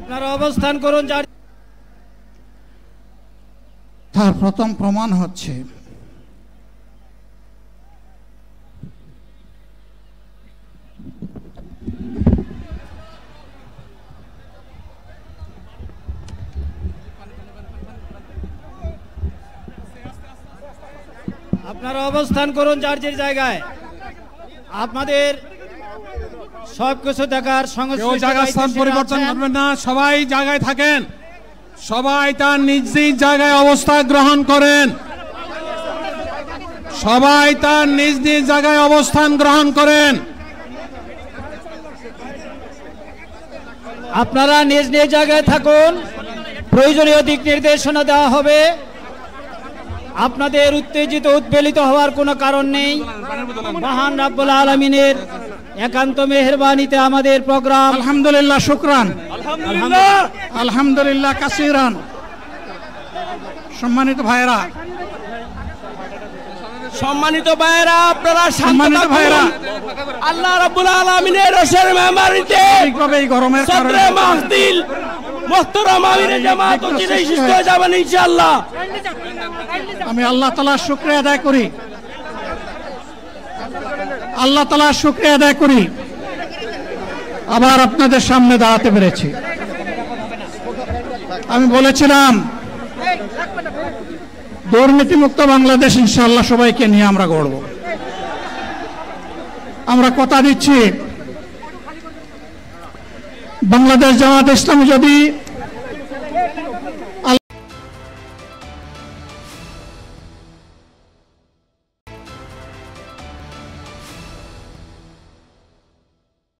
আপনারা অবস্থান করুন। তার প্রথম প্রমাণ হচ্ছে আপনারা অবস্থান করুন যার যার জায়গায়। আপনাদের সবকিছু দেখার স্থান পরিবর্তন করবেন না, সবাই জায়গায় থাকেন, সবাই তার নিজ নিজ জায়গায় অবস্থা গ্রহণ করেন, সবাই তার নিজ নিজ জায়গায় অবস্থান গ্রহণ করেন। আপনারা নিজ নিজ জায়গায় থাকুন, প্রয়োজনীয় দিক নির্দেশনা দেওয়া হবে। আপনাদের উত্তেজিত উদ্বেলিত হওয়ার কোনো কারণ নেই। মহান রাব্বুল আলামিনের একান্ত মেহেরবানিতে আমাদের প্রোগ্রাম আলহামদুলিল্লাহ, শুকরান, আলহামদুলিল্লাহ কাসিরান। সম্মানিত ভাইরা, আপনারা সম্মানিত ভাইরা, আল্লাহ রাব্বুল আলামিনের রসের মেহমানিতে ঠিকভাবে এই গরমের কারণে মাহফিল মুহতারাম আমিরে জামাত অচিরেই সুস্থ হয়ে যাবেন ইনশাআল্লাহ। আমি আল্লাহ তাআলার শুকরিয়া আদায় করি, আল্লাহ তাআলার শুকরিয়া আদায় করি আবার আপনাদের সামনে দাঁড়াতে পেরেছি। আমি বলেছিলাম দুর্নীতিমুক্ত বাংলাদেশ ইনশাআল্লাহ সবাইকে নিয়ে আমরা গড়ব। আমরা কথা দিচ্ছি বাংলাদেশ জামাত ইসলামী যদি